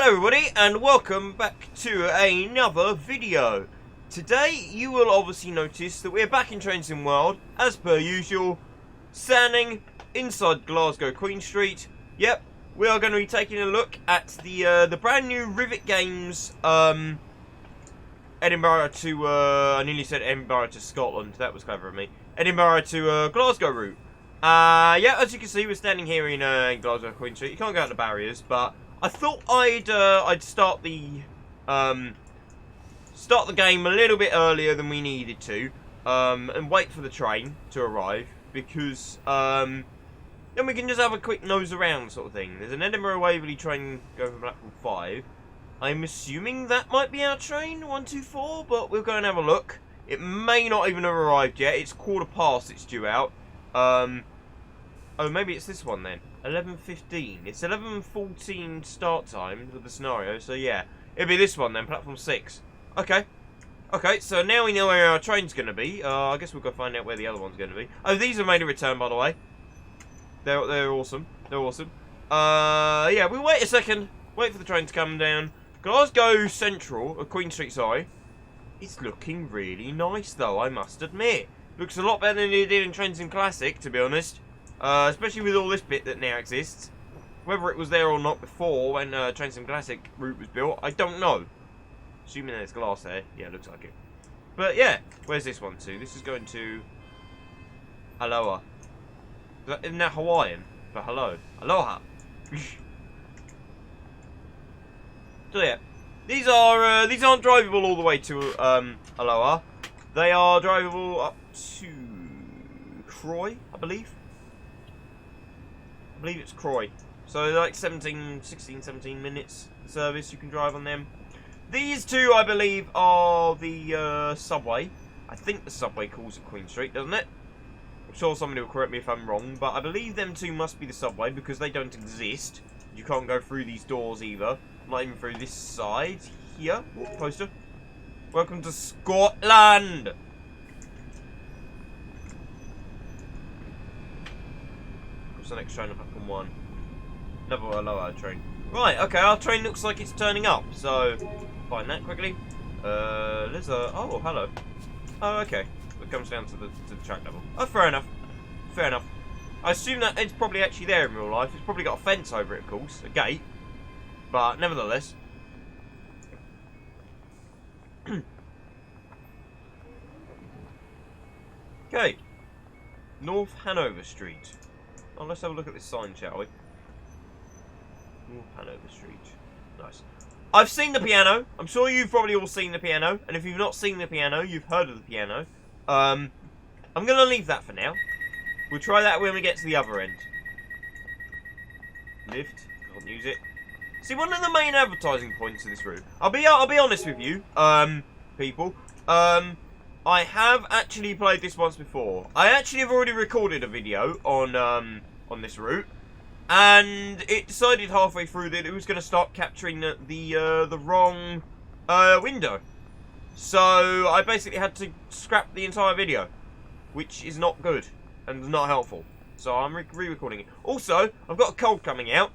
Hello everybody and welcome back to another video. Today you will obviously notice that we're back in Train Sim World as per usual, standing inside Glasgow Queen Street. Yep, we are going to be taking a look at the brand new Rivet Games Edinburgh to I nearly said Edinburgh to Scotland, that was clever of me. Edinburgh to Glasgow route. Yeah, as you can see we're standing here in Glasgow Queen Street. You can't go out the barriers, but I thought I'd start the game a little bit earlier than we needed to, and wait for the train to arrive, because then we can just have a quick nose around sort of thing. There's an Edinburgh Waverley train going from Blackpool 5. I'm assuming that might be our train 124, but we'll go and have a look. It may not even have arrived yet. It's 1:15. It's due out. Oh, maybe it's this one then. 11:15. It's 11:14 start time with the scenario, so yeah. It'll be this one then, platform 6. Okay. Okay, so now we know where our train's going to be. I guess we'll go find out where the other one's going to be. Oh, these have made a return, by the way. They're awesome. They're awesome. Yeah, we'll wait a second. Wait for the train to come down. Glasgow Central, Queen Street, sorry. It's looking really nice, though, I must admit. Looks a lot better than it did in Train Sim Classic, to be honest. Especially with all this bit that now exists. Whether it was there or not before when Train Sim Classic route was built, I don't know. Assuming there's glass there. Yeah, looks like it. But yeah, where's this one to? This is going to Aloha. Isn't that Hawaiian for hello? Aloha. So yeah, these aren't drivable all the way to Aloha. They are drivable up to Croy, I believe. I believe it's Croy. So like 16, 17 minutes service you can drive on them. These two, I believe, are the subway. I think the subway calls it Queen Street, doesn't it? I'm sure somebody will correct me if I'm wrong, but I believe them two must be the subway because they don't exist. You can't go through these doors either. Not even through this side here. Oh, poster. Welcome to Scotland. What's the next train up on 1? Another Aloha train. Right, okay, our train looks like it's turning up, so find that quickly. There's a... Oh, hello. Oh, okay. It comes down to the track level. Oh, fair enough. Fair enough. I assume that it's probably actually there in real life. It's probably got a fence over it, of course. A gate. But, nevertheless. Okay. North Hanover Street. Oh, let's have a look at this sign, shall we? North Hanover Street. Nice. I've seen the piano. I'm sure you've probably all seen the piano. And if you've not seen the piano, you've heard of the piano. I'm going to leave that for now. We'll try that when we get to the other end. Lift. Can't use it. See, one of the main advertising points of this route. I'll be honest with you, people. I have actually played this once before. I actually have already recorded a video on this route, and it decided halfway through that it was going to start capturing the wrong window. So I basically had to scrap the entire video, which is not good and not helpful. So I'm re-recording it. Also, I've got a cold coming out.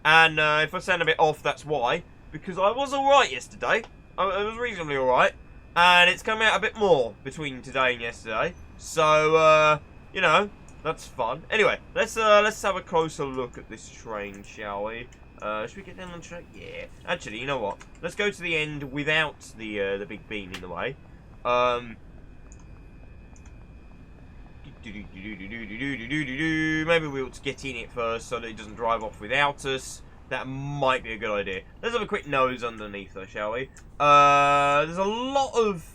And if I sound a bit off, that's why. Because I was alright yesterday. I was reasonably alright. And it's come out a bit more between today and yesterday. So, you know, that's fun. Anyway, let's have a closer look at this train, shall we? Should we get down on the track? Yeah. Actually, you know what? Let's go to the end without the big beam in the way. Maybe we ought to get in it first so that it doesn't drive off without us. That might be a good idea. Let's have a quick nose underneath though, shall we? There's a lot of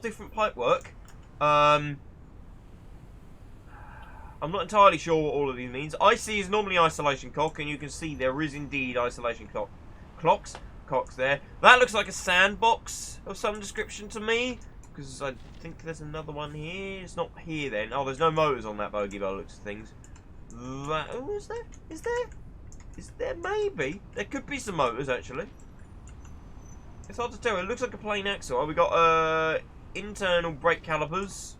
different pipework. I'm not entirely sure what all of these means. IC is normally isolation cock, and you can see there is indeed isolation cocks there. That looks like a sandbox of some description to me. Because I think there's another one here. It's not here then. Oh, there's no motors on that bogie by the looks of things. That, oh, is there? Is there? Is there? Maybe. There could be some motors, actually. It's hard to tell. It looks like a plain axle. We got internal brake calipers.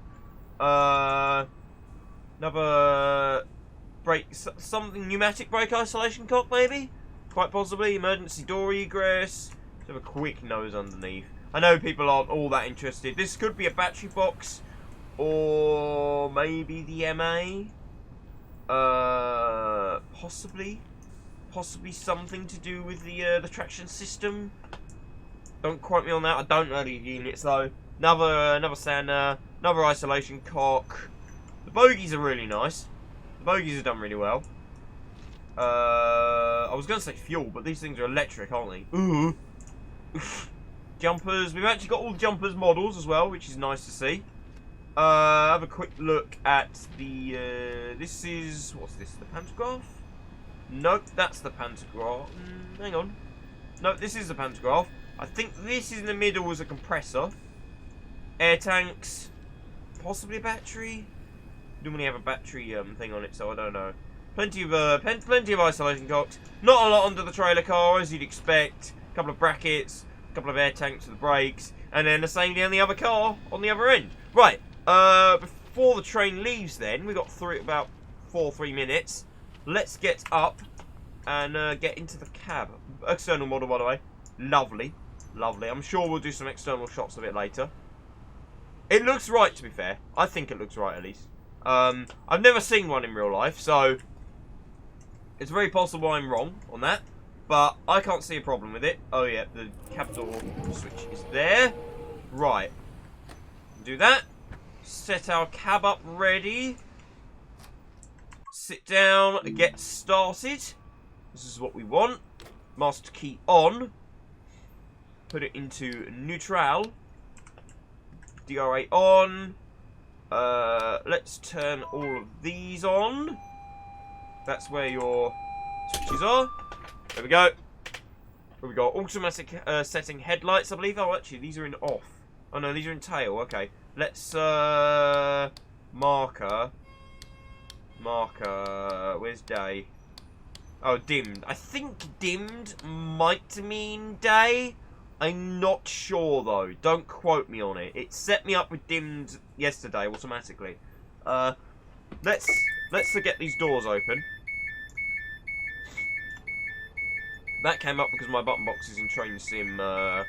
Another brake... Something pneumatic brake isolation cock, maybe? quite possibly. Emergency door egress. Let's have a quick nose underneath. I know people aren't all that interested. This could be a battery box, or maybe the MA. Possibly something to do with the traction system. Don't quote me on that. I don't know the units though. Another sander, another isolation cock. The bogies are really nice. The bogies are done really well. I was going to say fuel, but these things are electric, aren't they? Ooh. Jumpers. We've actually got all the jumpers models as well, which is nice to see. Have a quick look at the. This is, what's this? The pantograph? Nope, that's the pantograph. Hang on. No, this is the pantograph. I think this is in the middle as a compressor. Air tanks. Possibly a battery. Don't really have a battery thing on it, so I don't know. Plenty of isolation cocks. Not a lot under the trailer car, as you'd expect. A couple of brackets, a couple of air tanks for the brakes, and then the same down the other car on the other end. Right. Before the train leaves, then we've got about 3 minutes. Let's get up and get into the cab. External model, by the way. Lovely, lovely. I'm sure we'll do some external shots of it later. It looks right, to be fair. I think it looks right, at least. I've never seen one in real life, so it's very possible I'm wrong on that, but I can't see a problem with it. Oh yeah, the cab door switch is there. Right. Do that. Set our cab up ready. Sit down, get started. This is what we want. Master key on. Put it into neutral. DRA on. Let's turn all of these on. That's where your switches are. There we go. Here we go. Automatic setting headlights, I believe. Oh, actually, these are in off. Oh, no, these are in tail. Okay. Let's, marker. Where's day? Oh, dimmed. I think dimmed might mean day. I'm not sure, though. Don't quote me on it. It set me up with dimmed yesterday, automatically. Let's get these doors open. That came up because my button box is in Train Sim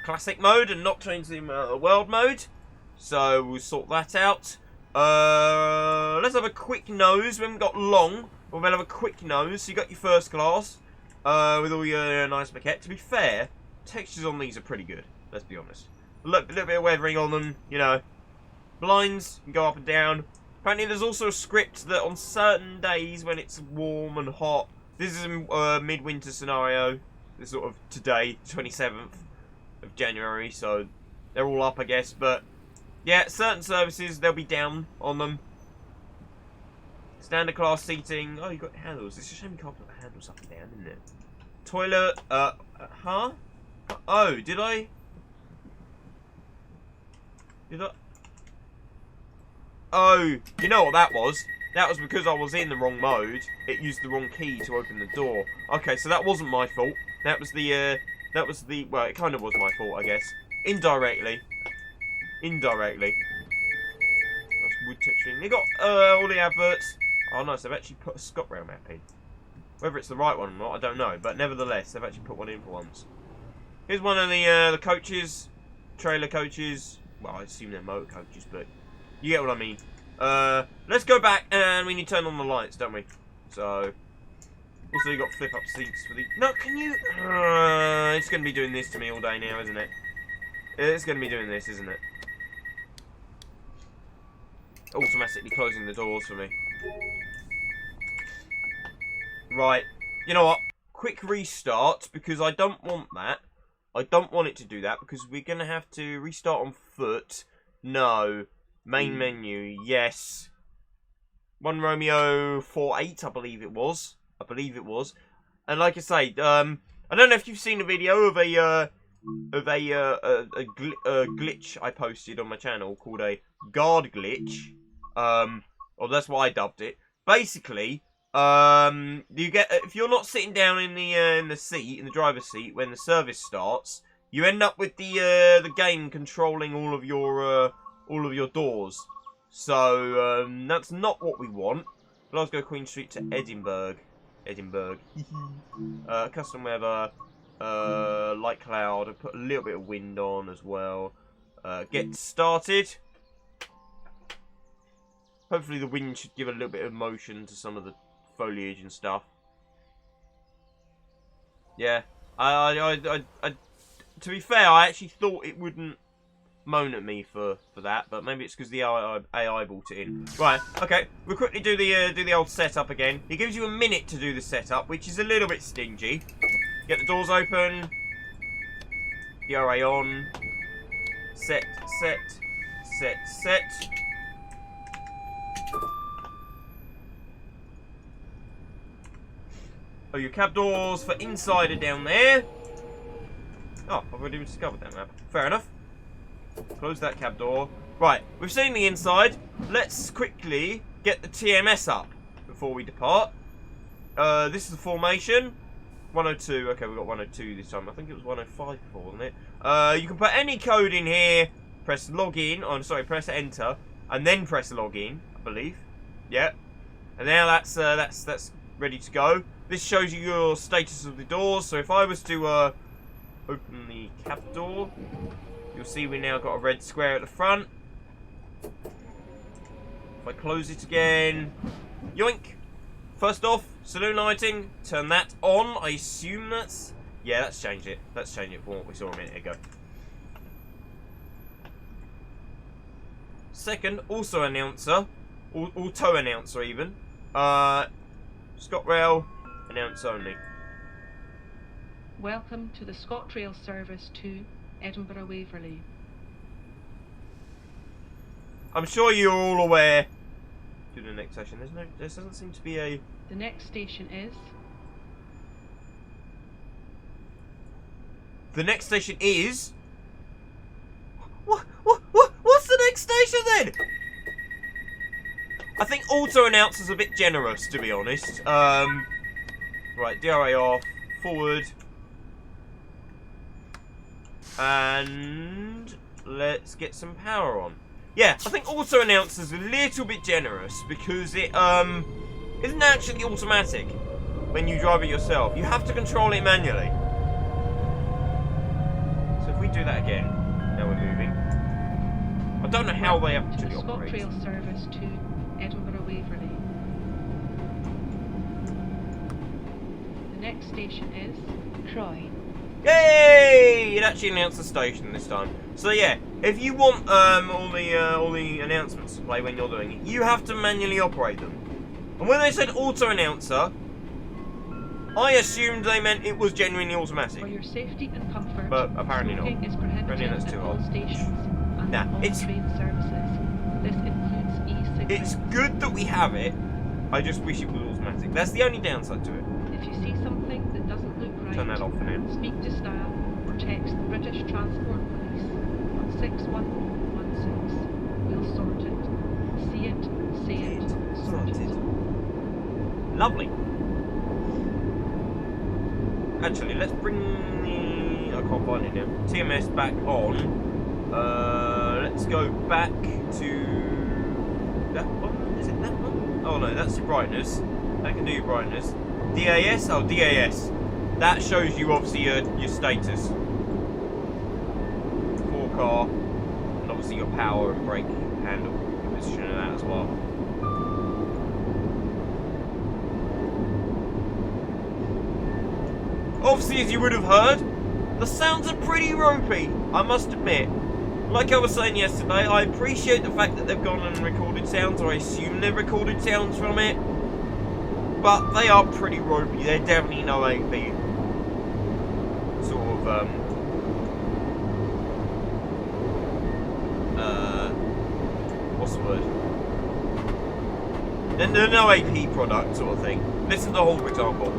Classic mode and not Train Sim World mode. So we'll sort that out. Let's have a quick nose. We haven't got long. We'll have a quick nose. So you got your first class with all your nice maquette. To be fair, textures on these are pretty good. Let's be honest. A little bit of weathering on them, you know. Blinds can go up and down. Apparently there's also a script that on certain days when it's warm and hot. This is a midwinter scenario. This is sort of today, 27th of January. So they're all up, I guess. But yeah, certain services, they'll be down on them. Standard class seating. Oh, you got handles. It's a shame you can't put the handles up and down, isn't it? Toilet. Huh? Oh, did I? Oh, you know what that was? That was because I was in the wrong mode. It used the wrong key to open the door. Okay, so that wasn't my fault. That was the, well, it kind of was my fault, I guess. Indirectly. That's wood texturing. They got, all the adverts. Oh, nice, they've actually put a ScotRail map in. Whether it's the right one or not, I don't know. But nevertheless, they've actually put one in for once. Here's one of the coaches. Trailer coaches. Well, I assume they're motor coaches, but you get what I mean. Let's go back and we need to turn on the lights, don't we? So, also you got flip up seats for the. No, can you? It's going to be doing this to me all day now, isn't it? It's going to be doing this, isn't it? Automatically closing the doors for me. Right. You know what? Quick restart because I don't want that. I don't want it to do that because we're going to have to restart on foot. No. Main menu, yes. 1 Romeo 48, I believe it was. And like I say, I don't know if you've seen a video of a glitch I posted on my channel called a guard glitch. Or that's what I dubbed it. Basically, you get if you're not sitting down in the seat, in the driver's seat when the service starts, you end up with the game controlling all of your doors. So, that's not what we want. Glasgow Queen Street to Edinburgh. Edinburgh. Custom weather, light cloud. I put a little bit of wind on as well. Get started. Hopefully the wind should give a little bit of motion to some of the foliage and stuff. Yeah, to be fair, I actually thought it wouldn't moan at me for that, but maybe it's because the AI brought it in. Right, okay, we'll quickly do the old setup again. It gives you a minute to do the setup, which is a little bit stingy. Get the doors open, DRA on, set. Oh, your cab doors for inside are down there. Oh, I've already discovered that map. Fair enough. Close that cab door. Right, we've seen the inside. Let's quickly get the TMS up before we depart. This is the formation. 102. Okay, we got 102 this time. I think it was 105 before, wasn't it? You can put any code in here. Press login. Oh, sorry, press enter, and then press login. I believe. Yeah. And now that's ready to go. This shows you your status of the doors. So if I was to open the cab door, you'll see we now got a red square at the front. If I close it again, yoink. First off, saloon lighting, turn that on. I assume that's... Yeah, let's change it. Let's change it from what we saw a minute ago. Second, also announcer. Auto announcer even. ScotRail, announce only. Welcome to the ScotRail service to Edinburgh Waverley. I'm sure you're all aware. To the next station. There doesn't seem to be a... The next station is... The next station is... What's the next station then? I think auto announcer's a bit generous, to be honest. Right, DRA off, forward. And let's get some power on. Yeah, I think auto announcer's a little bit generous because it isn't actually automatic when you drive it yourself. You have to control it manually. So if we do that again, now we're moving. I don't know how they actually operate. The ScotRail service to Edinburgh Waverley. The next station is Croy. Yay! It actually announced the station this time. So yeah, if you want all the announcements to play when you're doing it, you have to manually operate them. And when they said auto announcer, I assumed they meant it was genuinely automatic. For your safety and comfort, but apparently not. Is prohibited that's too at all hot. stations and Nah, all it's train services. This includes e-cigarettes. It's good that we have it. I just wish it was automatic. That's the only downside to it. If you see something that doesn't look right, Turn that off for now. speak to staff or text the British Transport Police on 6116. We'll sort it. See it, say it, sort it. Lovely. Actually, let's bring the... I can't find it now. TMS back on. Let's go back to... That one? Is it that one? Oh no, that's your brightness. That can do your brightness. DAS? Oh, DAS. That shows you obviously your status. 4-car. And obviously your power and brake handle. The position of that as well. Obviously, as you would have heard, the sounds are pretty ropey, I must admit. Like I was saying yesterday, I appreciate the fact that they've gone and recorded sounds, or I assume they've recorded sounds from it. But they are pretty ropey. They're definitely no AP sort of what's the word? They're no AP product sort of thing. Listen to the horn, for example.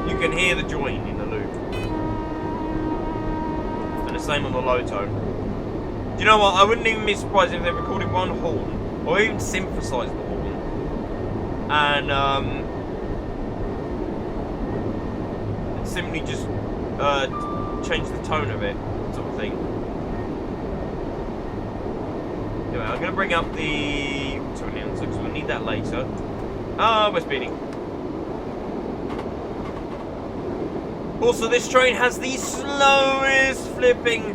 You can hear the join in the loop. And the same on the low tone. Do you know what? I wouldn't even be surprised if they recorded one horn, or even synthesized the horn. And simply just change the tone of it, sort of thing. Anyway, I'm going to bring up the auto announcer because we'll need that later. Ah, we're speeding. Also, this train has the slowest flipping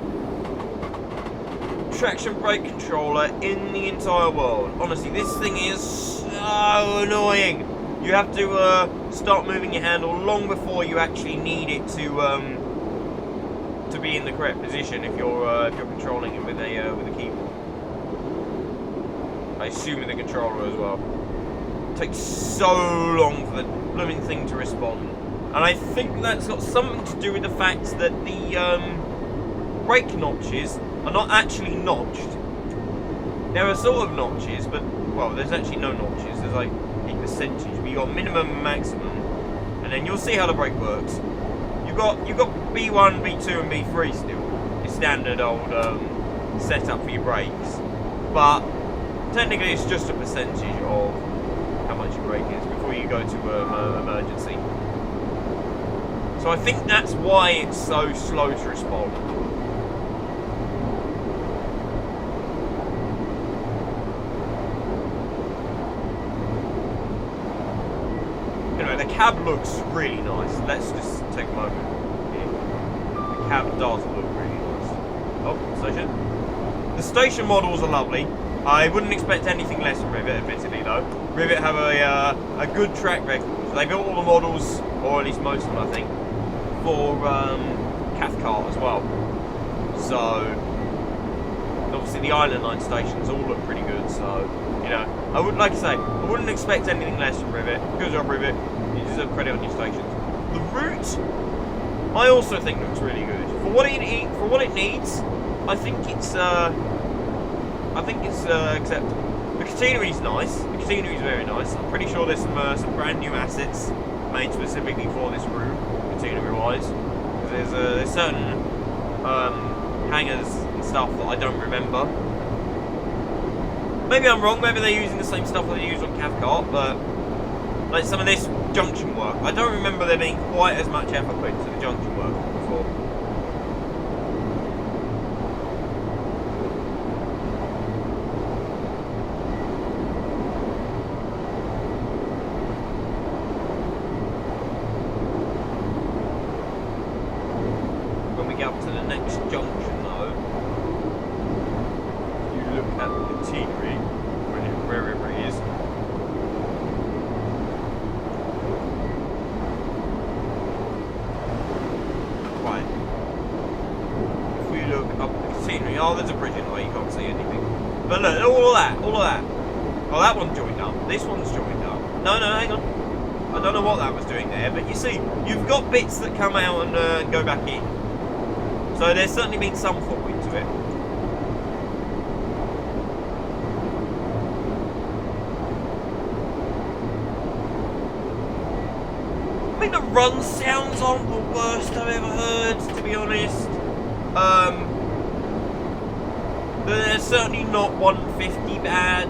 traction brake controller in the entire world. Honestly, this thing is so annoying. You have to start moving your handle long before you actually need it to be in the correct position if you're controlling it with a keyboard. I assume with the controller as well. It takes so long for the blooming thing to respond. And I think that's got something to do with the fact that the brake notches are not actually notched. There are sort of notches, but, well, there's actually no notches. There's like a percentage, but you got minimum and maximum. And then you'll see how the brake works. You've got B1, B2 and B3 still. Your standard old setup for your brakes. But technically it's just a percentage of how much your brake is before you go to emergency. So I think that's why it's so slow to respond. Anyway, the cab looks really nice. Let's just take a moment here. The cab does look really nice. Oh, station. The station models are lovely. I wouldn't expect anything less from Rivet, admittedly, though. Rivet have a good track record. They built all the models, or at least most of them, I think, for Cathcart as well. So, obviously the Island Line stations all look pretty good, so, you know, I would, like I say, I wouldn't expect anything less from Rivet. Good job, Rivet. You deserve credit on your stations. The route, I also think looks really good. For what it needs, I think it's acceptable. The catenary is nice. The catenary is very nice. I'm pretty sure there's some brand new assets made specifically for this route, catenary-wise. There's certain hangers and stuff that I don't remember. Maybe I'm wrong. Maybe they're using the same stuff that they use on Cathcart, but like some of this junction work, I don't remember there being quite as much effort put into the junction work before. Up to the next junction though, you look at the catenary, wherever it is. Right. If we look up the catenary, oh, there's a bridge in the way, you can't see anything. But look, all of that. Oh, that one's joined up. This one's joined up. No, hang on. I don't know what that was doing there, but you see, you've got bits that come out and go back in. So there's certainly been some thought into it. I mean, the run sounds aren't the worst I've ever heard, to be honest. They're certainly not 150 bad,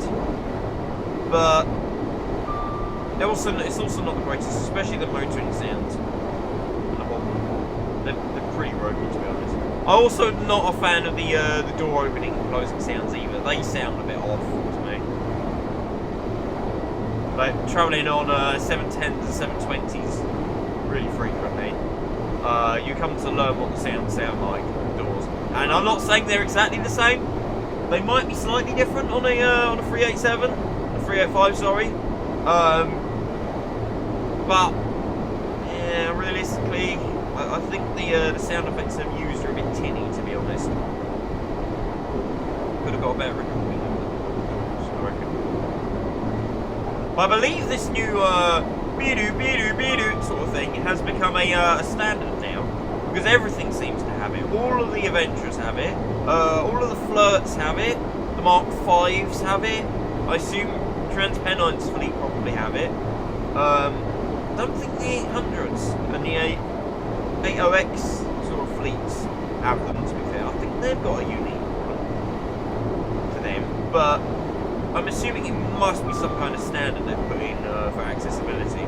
but it's also not the greatest, especially the motoring sounds. They're pretty ropey, to be honest. I'm also not a fan of the door opening and closing sounds either. They sound a bit off to me. Like travelling on 710s and 720s really frequently, you come to learn what the sounds sound like on the doors. And I'm not saying they're exactly the same. They might be slightly different on a 387, a 385, sorry. But yeah, realistically, I think the sound effects they've used are a bit tinny, to be honest. Could have got a better recording of the I reckon. But I believe this new beedoo sort of thing has become a standard now, because everything seems to have it. All of the Adventurers have it. All of the Flirts have it. The Mark 5s have it. I assume TransPennines fleet probably have it. I don't think the 800s and the 80X sort of fleets have them, to be fair. I think they've got a unique one to them, but I'm assuming it must be some kind of standard they've put in for accessibility.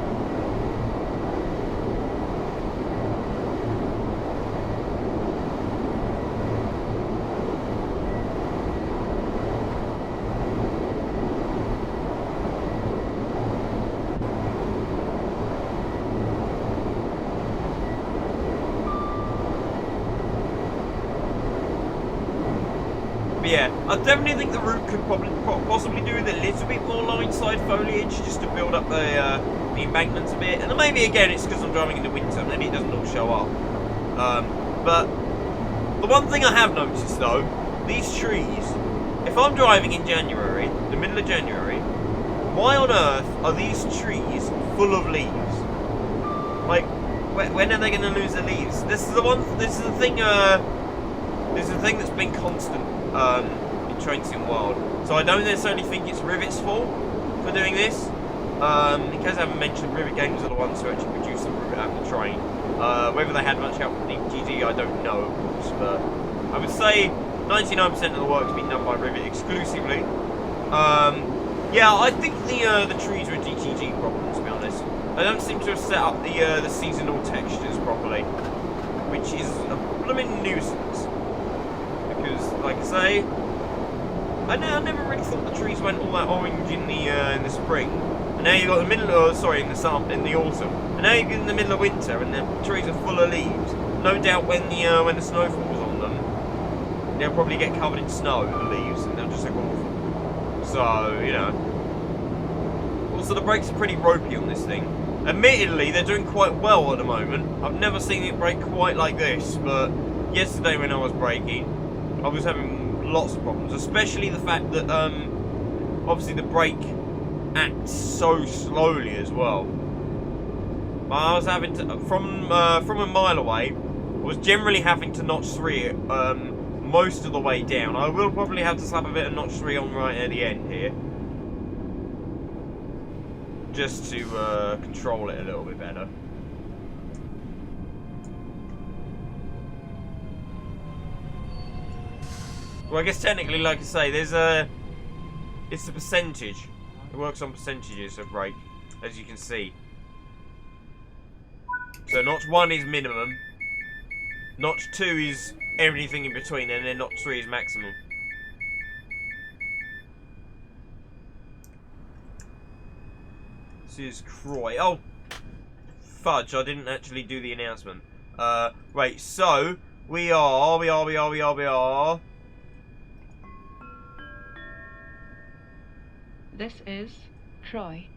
But yeah, I definitely think the route could possibly do with a little bit more line side foliage just to build up the embankments a bit. And then maybe again it's because I'm driving in the winter, maybe it doesn't all show up. But the one thing I have noticed though, these trees, if I'm driving in January, the middle of January, why on earth are these trees full of leaves? Like, when are they going to lose their leaves? This is the thing that's been constant in Train Sim World. So I don't necessarily think it's Rivet's fault for doing this. In case I haven't mentioned, Rivet Games are the ones who actually produce the Rivet and the train. Whether they had much help from DGG, I don't know, of course, but I would say 99% of the work's been done by Rivet exclusively. Yeah, I think the trees were a DGG problem, to be honest. They don't seem to have set up the seasonal textures properly, which is a blooming nuisance. Because, like I say, I never really thought the trees went all that orange in the spring. And now you've got the middle of, sorry, in the autumn. And now you're in the middle of winter and the trees are full of leaves. No doubt when the snow falls on them, they'll probably get covered in snow, the leaves, and they'll just look awful. So, you know. Also, the brakes are pretty ropey on this thing. Admittedly, they're doing quite well at the moment. I've never seen it brake quite like this, but yesterday when I was braking, I was having lots of problems, especially the fact that, obviously the brake acts so slowly as well. I was having to, from a mile away, I was generally having to notch 3 it, most of the way down. I will probably have to slap a bit of notch 3 on right at the end here, just to control it a little bit better. Well, I guess technically, like I say, there's it's a percentage. It works on percentages of brake, as you can see. So notch 1 is minimum, notch 2 is everything in between, and then notch 3 is maximum. This is Croy. Oh, fudge! I didn't actually do the announcement. Right. So we are. This is Croy.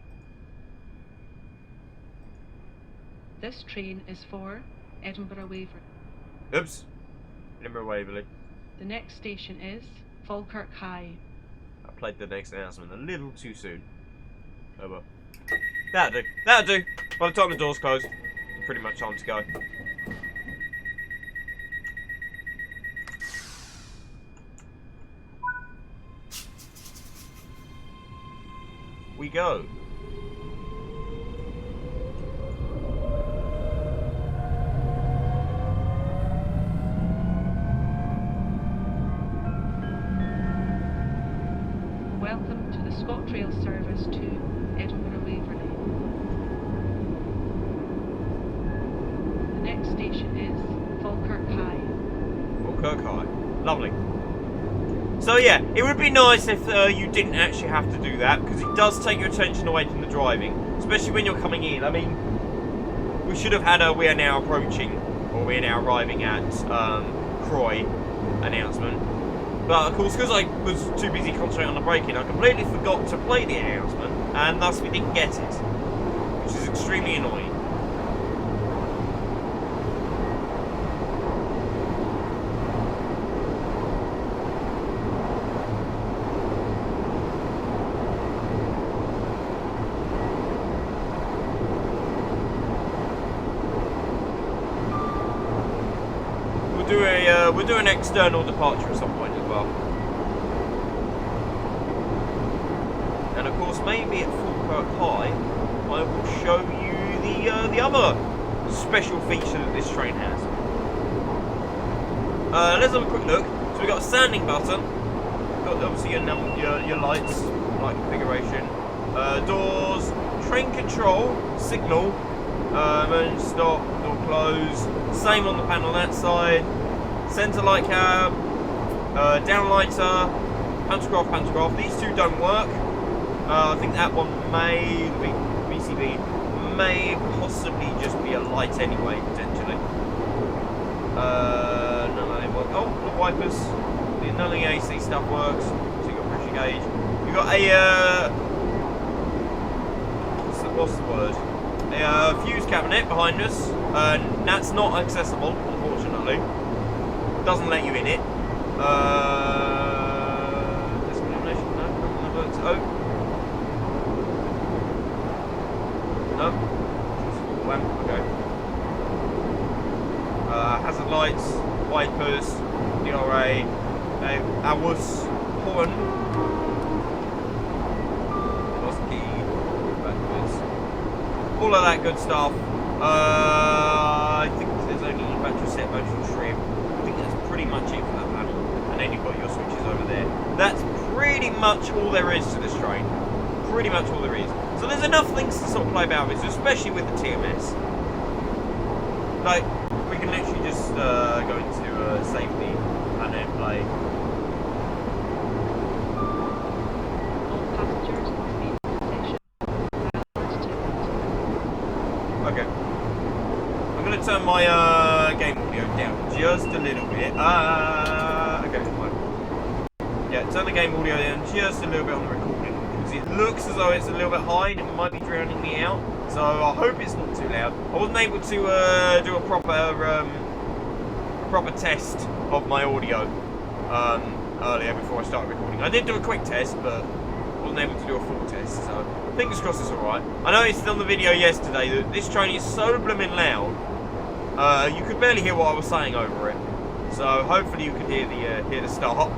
This train is for Edinburgh Waverley. Oops. Edinburgh Waverley. The next station is Falkirk High. I played the next announcement a little too soon. Oh well. That'll do. That'll do. By the time the doors close, pretty much time to go. We go. Welcome to the ScotRail service to Edinburgh Waverley. The next station is Falkirk High. Falkirk High. Lovely. So yeah, it would be nice if you didn't actually have to do that, because it does take your attention away from the driving, especially when you're coming in. I mean, we should have had a "we are now approaching" or "we are now arriving at Croy" announcement. But of course, because I was too busy concentrating on the braking, I completely forgot to play the announcement, and thus we didn't get it, which is extremely annoying. We'll do an external departure at some point as well. And of course, maybe at Falkirk High, I will show you the other special feature that this train has. Let's have a quick look. So we've got a standing button. Got obviously your lights, light configuration, doors, train control, signal, emergency stop, door close. Same on the panel on that side. Centre light cab, downlighter, pantograph. These two don't work. I think that one may, the VCB, may possibly just be a light anyway, potentially. No, they work. Oh, the wipers. none of the AC stuff works. So you got pressure gauge. You got a what's the word? A fuse cabinet behind us, and that's not accessible, unfortunately. Doesn't let you in it. Discrimination? No, nothing that works. Oh. No. Okay. Hazard lights, wipers, DRA, hours, horn. Lost key. Backwards. All of that good stuff. I think there's only battery set, battery trim. I think that's pretty much it for that panel. And then you've got your switches over there. That's pretty much all there is to this train. Pretty much all there is. So there's enough things to sort of play about with, especially with the TMS. Like, we can literally just go into safety and then play. All passengers must be in station. Okay. I'm going to turn my game audio down just a little bit. Okay, fine. Yeah, turn the game audio down just a little bit on the recording. Because it looks as though it's a little bit high and it might be drowning me out. So I hope it's not too loud. I wasn't able to do a proper test of my audio earlier before I started recording. I did do a quick test, but wasn't able to do a full test. So fingers crossed it's alright. I noticed on the video yesterday that this train is so blooming loud. You could barely hear what I was saying over it. So hopefully you could hear the start.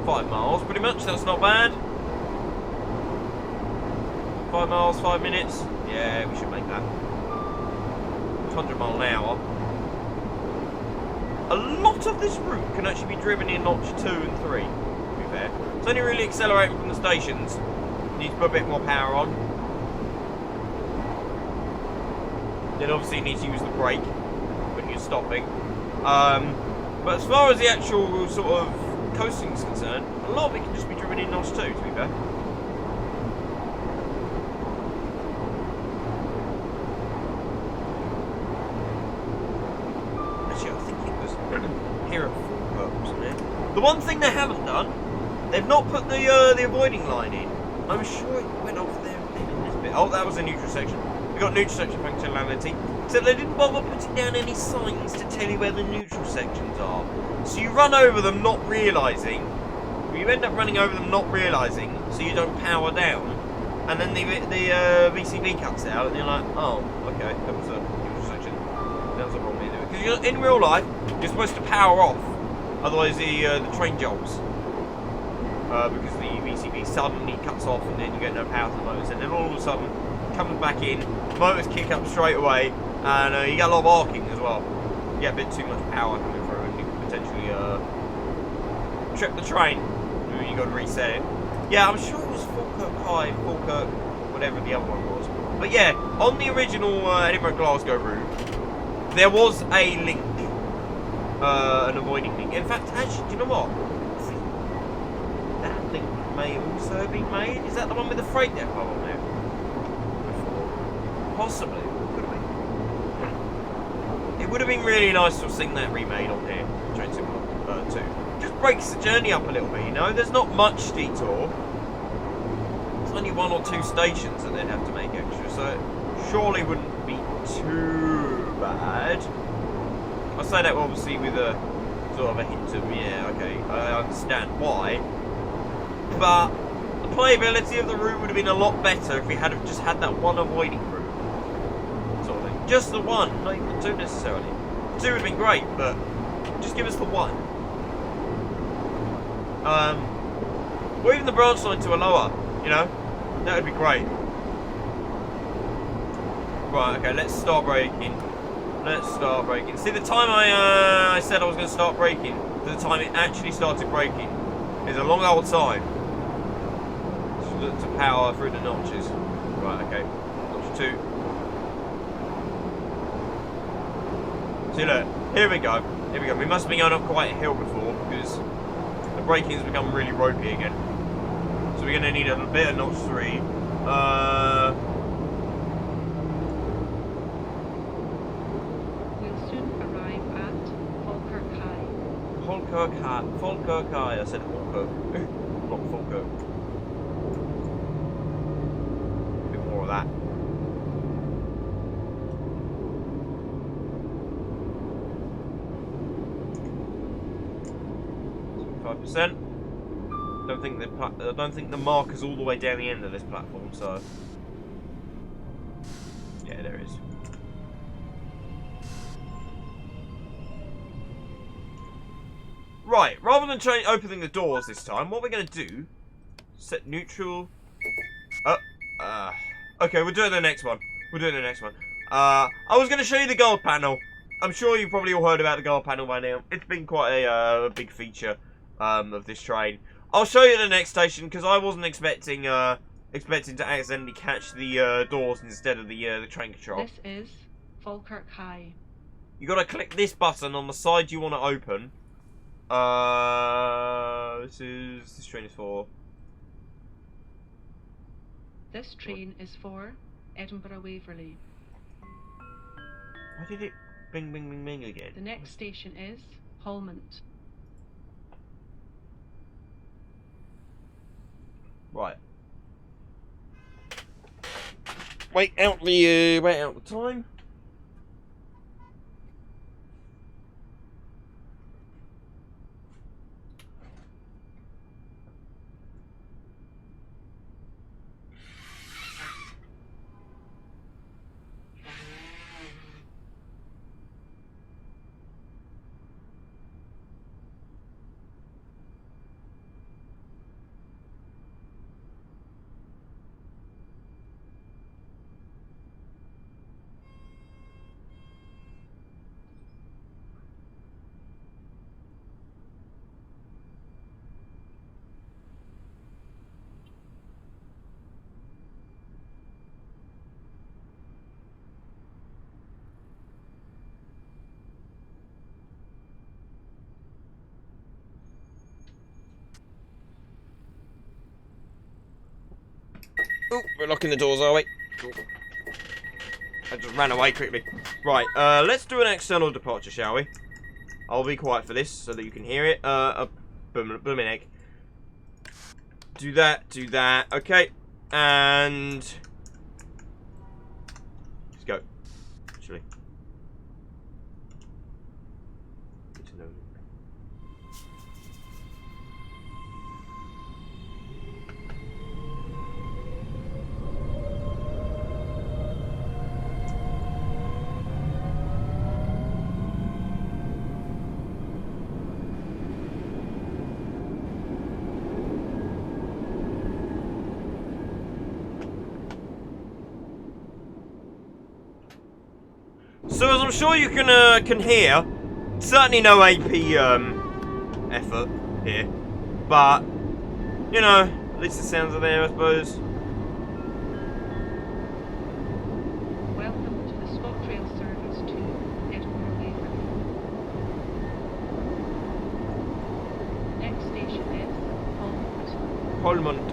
$5 miles, pretty much. That's not bad. 5 miles, 5 minutes. Yeah, we should make that. 100 mile an hour. A lot of this route can actually be driven in notch 2 and 3, to be fair. It's only really accelerating from the stations. You need to put a bit more power on. Then obviously you need to use the brake when you're stopping. But as far as the actual sort of coasting is concerned, a lot of it can just be driven in notch 2, to be fair. Actually, I think it was here at Falkirk, wasn't it? The one thing they haven't done, they've not put the avoiding line in. I'm sure it went off there in this bit. Oh, that was a neutral section. We got neutral section functionality. Except they didn't bother putting down any signs to tell you where the neutral sections are. So you run over them not realising. You end up running over them not realising, so you don't power down. And then the VCB cuts out, and you're like, oh, okay, that was a neutral section. That was a wrong way to do it. Because in real life, you're supposed to power off. Otherwise the train jolts. Because the VCB suddenly cuts off, and then you get no power to the motors. And then all of a sudden, comes back in, the motors kick up straight away, and you get a lot of arcing as well. You get a bit too much power coming through, and you can potentially trip the train. You got to reset it. Yeah, I'm sure it was Falkirk High, Falkirk, whatever the other one was. But yeah, on the original Edinburgh Glasgow route, there was a link, an avoiding link. In fact, actually, do you know what? I think that link may also have been made. Is that the one with the freight depot on there? Possibly. Could have been. It would have been really nice to have seen that remade on here. Train Simulator 2. Just breaks the journey up a little bit, you know? There's not much detour. There's only 1 or 2 stations that they'd have to make extra, so it surely wouldn't be too bad. I say that obviously with a sort of a hint of, yeah, okay, I understand why. But the playability of the route would have been a lot better if we had just had that one avoiding route. Sort of thing. Just the one, not even the 2 necessarily. The 2 would have been great, but just give us the one. Or even the branch line to a lower, you know? That would be great. Right, okay, let's start braking. Let's start braking. See, the time I said I was going to start braking to the time it actually started braking is a long old time. To power through the notches. Right, okay. Notch 2. See, look. Here we go. Here we go. We must have been going up quite a hill before because the braking has become really ropey again. So we're going to need a bit of notch 3. Falkirk High. I said Falkirk. Not Falkirk. A bit more of that. %. I don't think the marker's all the way down the end of this platform, so yeah, there it is. Right, rather than trying opening the doors this time, what we're gonna do, set neutral. Okay, we're doing the next one. I was gonna show you the guard panel. I'm sure you probably all heard about the guard panel by now. It's been quite a big feature of this train. I'll show you the next station because I wasn't expecting to accidentally catch the doors instead of the train control. This is Falkirk High. You gotta click this button on the side you want to open. This train is for. This train is for Edinburgh Waverley. Why did it bing bing bing bing again? The next station is Holmont. Right. Wait out the time. Oh, we're locking the doors, are we? Cool. I just ran away quickly. Right, let's do an external departure, shall we? I'll be quiet for this so that you can hear it. Blooming egg. Do that. Okay, and let's go. Actually, good to know. So as I'm sure you can hear, certainly no AP effort here, but you know, at least the sounds are there, I suppose. Welcome to the ScotRail service to Edinburgh Waverley. Next station is Holmont. Holmont.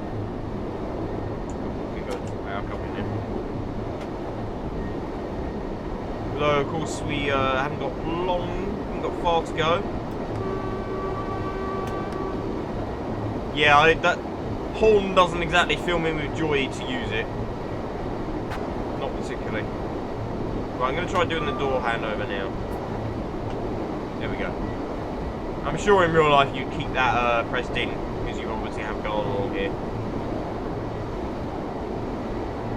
Okay, good. I'll copy it. Although, of course, we haven't got far to go. Yeah, that horn doesn't exactly fill me with joy to use it. Not particularly. Right, I'm going to try doing the door handover now. There we go. I'm sure in real life you'd keep that pressed in, because you obviously have guard along here.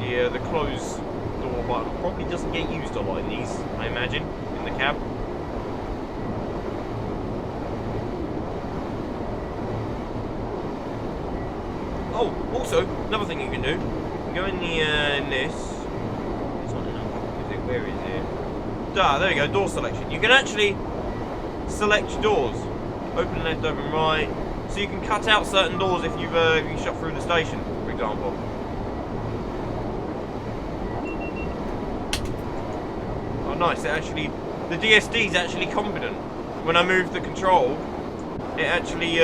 Yeah, the close door button probably doesn't get used a lot in these, I imagine, in the cab. Oh, also, another thing you can do, you can go in this. It's not enough. Is it? Where is it? There you go, door selection. You can actually select doors. Open left, open right. So you can cut out certain doors if you've shot through the station, for example. Oh, nice. The DSD is actually competent. When I moved the control, it actually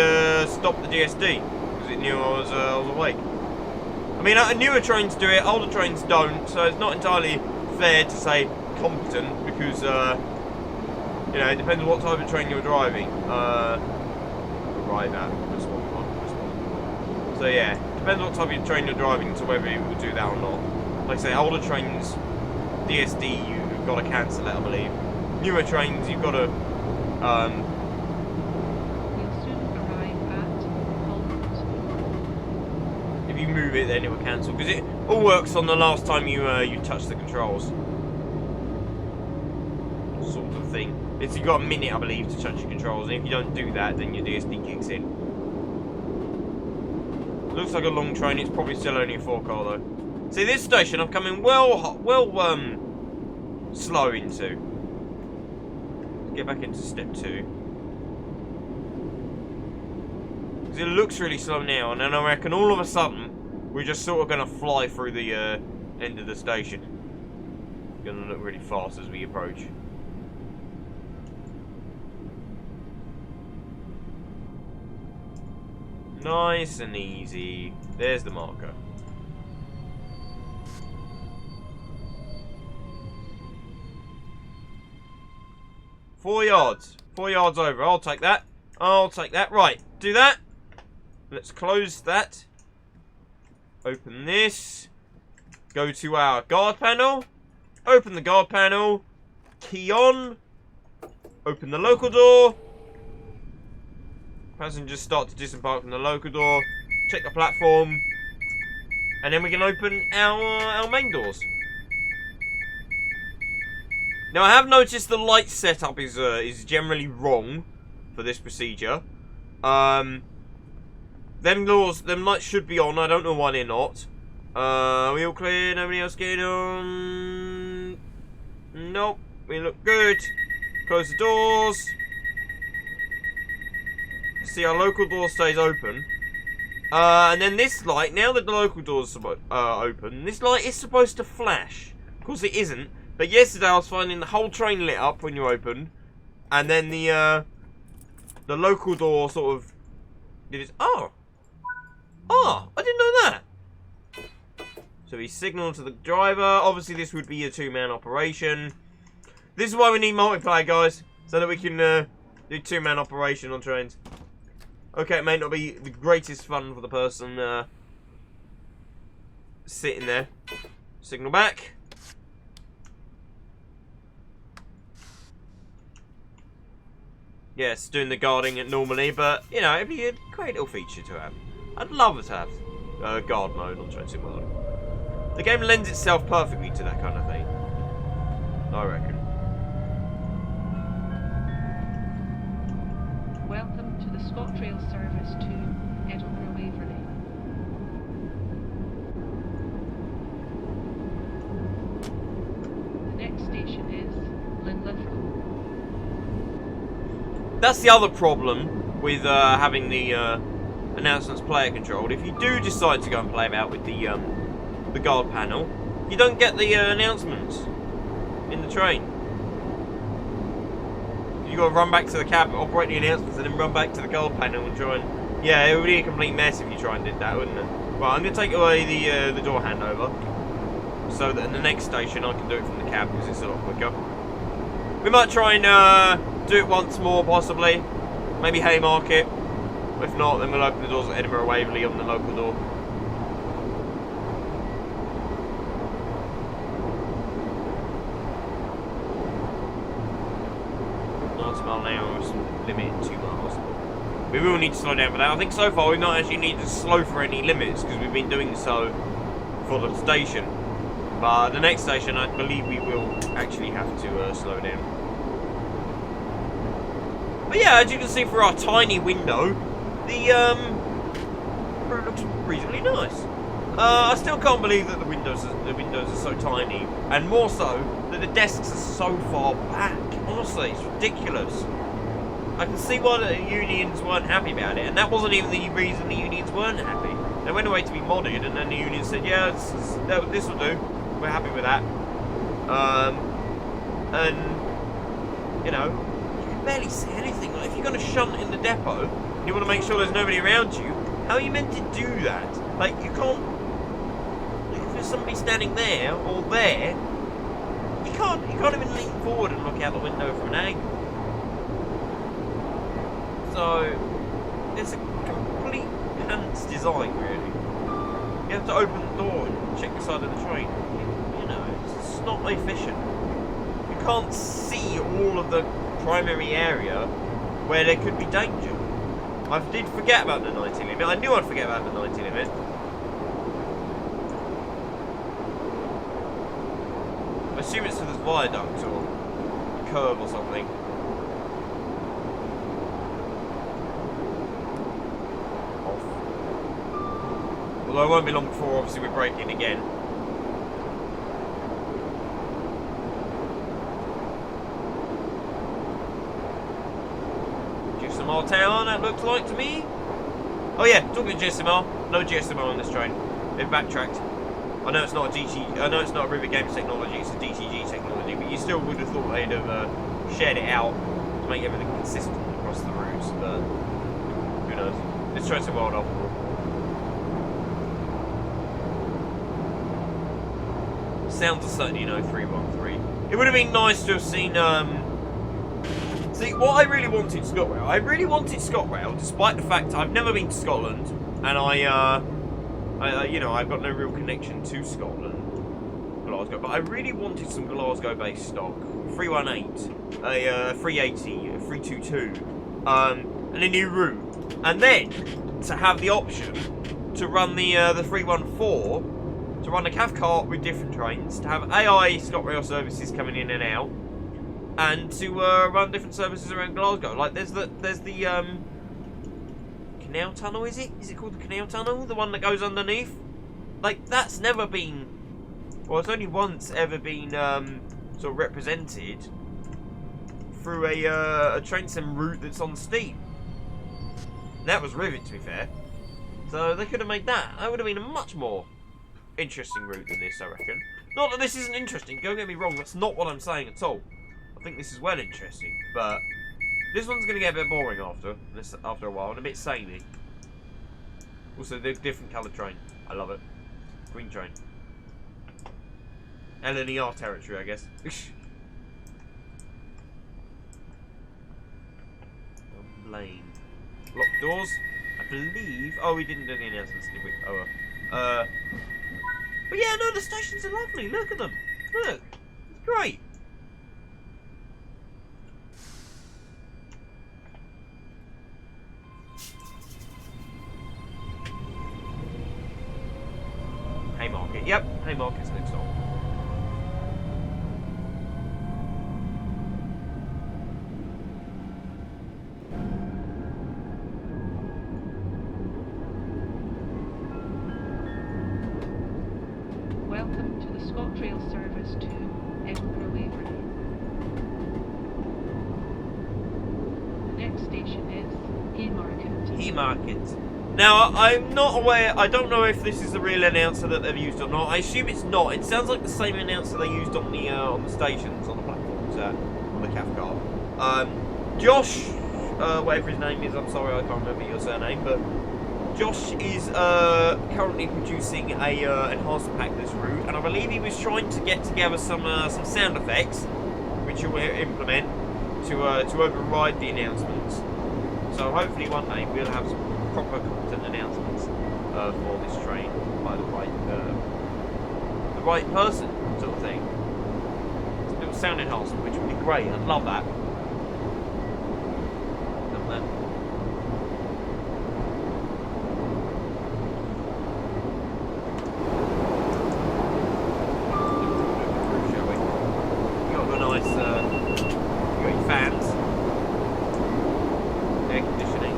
stopped the DSD because it knew I was awake. I mean, newer trains do it, older trains don't, so it's not entirely fair to say competent because you know, it depends on what type of train you're driving. arrive at. This one. So yeah, depends what type of train you're driving to whether it will do that or not. Like I say, older trains, DSD, you've got to cancel it, I believe. Newer trains, you've got to, We'll soon arrive at Holland. if you move it, then it will cancel, because it all works on the last time you touch the controls, sort of thing. You've got a minute, I believe, to touch your controls, and if you don't do that, then your DSD kicks in. Looks like a long train. It's probably still only a 4-car though. See, this station I'm coming well slow into. Let's get back into step 2. Because it looks really slow now, and then I reckon all of a sudden we're just sort of going to fly through the end of the station. It's going to look really fast as we approach. Nice and easy. There's the marker. 4 yards. 4 yards over. I'll take that. I'll take that. Right. Do that. Let's close that. Open this. Go to our guard panel. Open the guard panel. Key on. Open the local door. Passengers start to disembark from the local door. Check the platform. And then we can open our main doors. Now I have noticed the light setup is generally wrong for this procedure. Them lights should be on. I don't know why they're not. Are we all clear? Nobody else getting on? Nope. We look good. Close the doors. See, our local door stays open. And then this light, now that the local door's open, this light is supposed to flash. Of course it isn't. But yesterday I was finding the whole train lit up when you open. And then the local door sort of did its... Oh! Oh! I didn't know that! So he signaled to the driver. Obviously this would be a 2-man operation. This is why we need multiplayer, guys. So that we can do 2-man operation on trains. Okay, it may not be the greatest fun for the person sitting there. Signal back. Yes, doing the guarding normally, but, you know, it'd be a great little feature to have. I'd love to have guard mode on Train Simulator. The game lends itself perfectly to that kind of thing, I reckon. Welcome to the ScotRail service to Edinburgh Waverley. The next station is Linlithgow. That's the other problem with having the announcements player controlled. If you do decide to go and play about with the guard panel, you don't get the announcements in the train. You got to run back to the cab, operate the announcements, and then run back to the guard panel and try and... Yeah, it would be a complete mess if you try and did that, wouldn't it? Right, I'm going to take away the door handover, so that in the next station I can do it from the cab because it's a lot quicker. We might try and do it once more, possibly. Maybe Haymarket. If not, then we'll open the doors at Edinburgh Waverley on the local door. 90 mile an hour is limit 2 miles. We will need to slow down for that. I think so far we've not actually needed to slow for any limits because we've been doing so for the station. But the next station, I believe we will actually have to slow down. But yeah, as you can see through our tiny window, the route looks reasonably nice. I still can't believe that the windows are so tiny, and more so that the desks are so far back. Honestly, it's ridiculous. I can see why the unions weren't happy about it, and that wasn't even the reason the unions weren't happy. They went away to be modded, and then the union said, "Yeah, this will do. We're happy with that." And you know, you can barely see anything. Like, if you're going to shunt in the depot, and you want to make sure there's nobody around you, how are you meant to do that? Like, you can't. If there's somebody standing there or there, you can't even lean forward and look out the window from an angle. So, it's a complete pants design, really. You have to open the door and check the side of the train. You know, it's not efficient. You can't see all of the primary area where there could be danger. I did forget about the 90 limit. I knew I'd forget about the 90 limit. I assume it's to this viaduct or curve or something. Off. Although it won't be long before, obviously, we're braking again. GSMR town, that looks like to me. Oh yeah, talking of GSMR, no GSMR on this train. They've backtracked. I know it's not a DG, I know it's not a River Games technology, it's a DTG technology, but you still would have thought they'd have shared it out to make everything consistent across the routes, but who knows. Let's try some wild off. Sounds are certainly no 313. It would have been nice to have seen, see, what I really wanted ScotRail, despite the fact I've never been to Scotland, and you know, I've got no real connection to Scotland, Glasgow, but I really wanted some Glasgow-based stock. 318, a 380, a 322, and a new route. And then, to have the option to run the 314, to run a Cathcart with different trains, to have AI ScotRail services coming in and out, and to run different services around Glasgow. Like, there's the Canal Tunnel, is it? Is it called the Canal Tunnel? The one that goes underneath? Like, that's never been... Well, it's only once ever been sort of represented through a train sim route that's on steam. That was Rivet, to be fair. So they could have made that. That would have been a much more interesting route than this, I reckon. Not that this isn't interesting, don't get me wrong, that's not what I'm saying at all. I think this is well interesting, but... This one's going to get a bit boring after a while, and a bit samey. Also, the different coloured train. I love it. Green train. LNER territory, I guess. Lane. Locked doors. I believe... Oh, we didn't do the announcements, did we? Oh, but yeah, no, the stations are lovely. Look at them. Look. It's great. Haymarket. Yep, Haymarket's next stop. Welcome to the ScotRail service to Edinburgh Waverley. The next station is Haymarket. Haymarket. Now, I'm not aware, I don't know if this is the real announcer that they've used or not. I assume it's not. It sounds like the same announcer they used on the stations, on the platforms, on the Cathcart. Josh, whatever his name is, I'm sorry I can't remember your surname, but Josh is currently producing a enhanced pack this route, and I believe he was trying to get together some sound effects, which he'll implement to override the announcements. So hopefully one day we'll have some proper content announcements for this train by the right person, sort of thing. It's a little sound enhancement, which would be great. I'd love that. Love that. Shall we? You got a nice. You got your fans, air conditioning.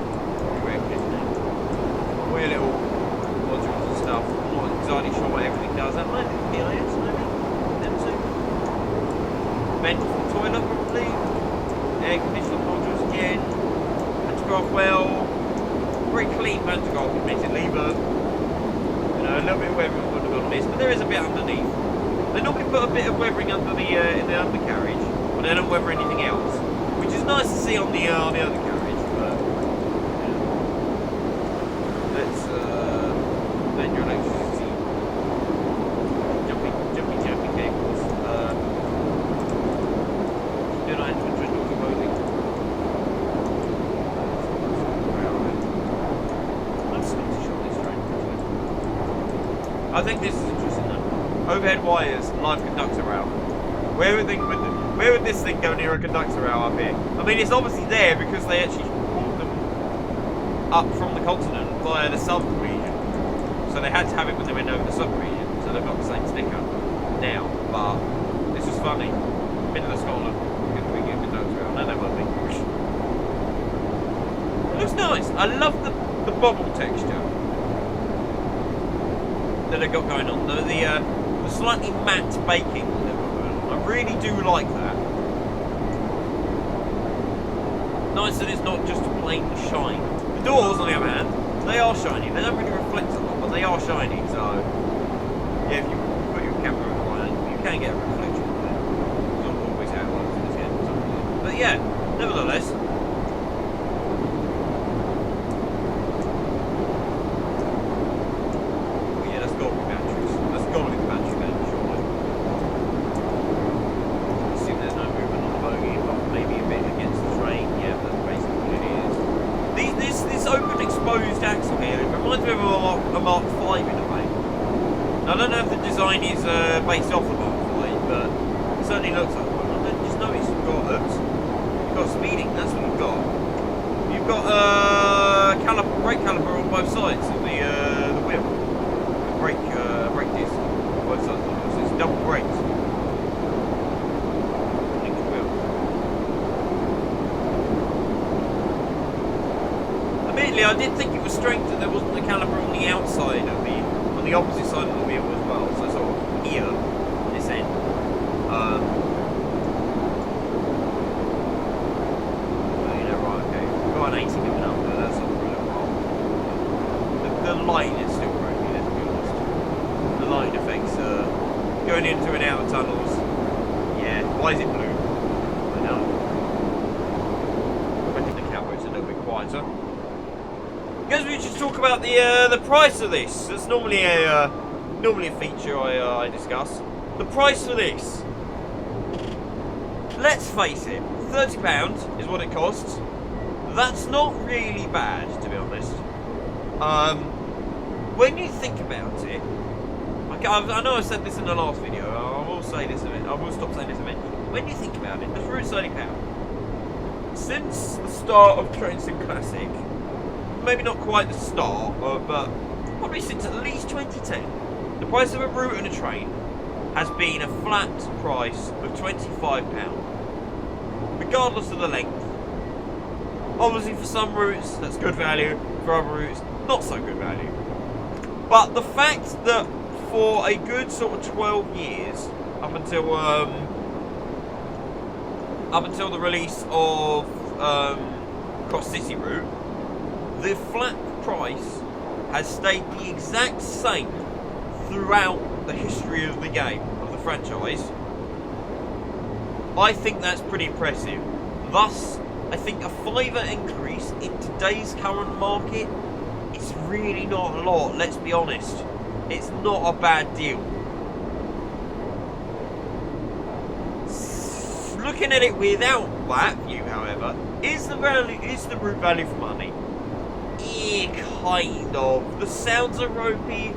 All your little modules and stuff. I'm not exactly sure what everything does. That might be PIS, maybe? Them two. Vent for the toilet, probably. Air conditioning modules again. Pantograph well. Very clean pantograph, admittedly, but you know, a little bit of weathering would have gone missed. But there is a bit underneath. They normally put a bit of weathering under the in the undercarriage, but they don't weather anything else, which is nice to see on the undercarriage. Then your electricity jumping cables. Do not enter the locomotive. I think this is interesting though. Overhead wires, live conductor rail. Where would this thing go near a conductor rail up here? I mean, it's obviously there because they actually brought them up from the continent via the sub-region. So they had to have it when they went over the sub-region. So they've got the same sticker now. But this was funny. Middle of Scotland, going to be a conductor rail. No, they won't be. It looks nice. I love the bubble texture that they've got going on. The slightly matte baking that they've got going on. I really do like that. Nice that it's not just a plain shine. The doors, on the other hand, they are shiny. They don't really reflect a lot, but they are shiny. So, yeah, if you put your camera on, you can get a reflection of it. It's not always how it works in this game. But yeah, nevertheless. I don't know if the design is based off of Mark 5, but it certainly looks like one. I just noticed you've got speeding, that's what you've got. You've got brake caliper on both sides of the wheel. The brake disc on both sides of the wheel, so it's double brakes. Admittedly, I did think it was strange that there wasn't a caliper on the outside of the opposite side of the wheel as well, so sort of here, this end. You know, right, okay, we've got an 80 coming up, but that's not for a little while. The light is still broken, let's be honest. The light effects going into and out of tunnels. Yeah, why is it blue? I know. I think the camera's a little bit quieter. Guys, we just talk about the price of this. That's normally a feature I discuss. The price of this. Let's face it, £30 is what it costs. That's not really bad, to be honest. When you think about it, I know I said this in the last video. I will say this a bit. I will stop saying this a bit. When you think about it, the route £30. Since the start of Train Sim Classic. Maybe not quite the start, but probably since at least 2010, the price of a route and a train has been a flat price of £25, regardless of the length. Obviously, for some routes, that's good value. For other routes, not so good value. But the fact that for a good sort of 12 years, up until the release of Cross City Route, the flat price has stayed the exact same throughout the history of the game, of the franchise. I think that's pretty impressive. Thus, I think a £5 increase in today's current market is really not a lot, let's be honest. It's not a bad deal. Looking at it without that view, however, is the route value for money? Yeah, kind of. The sounds are ropey.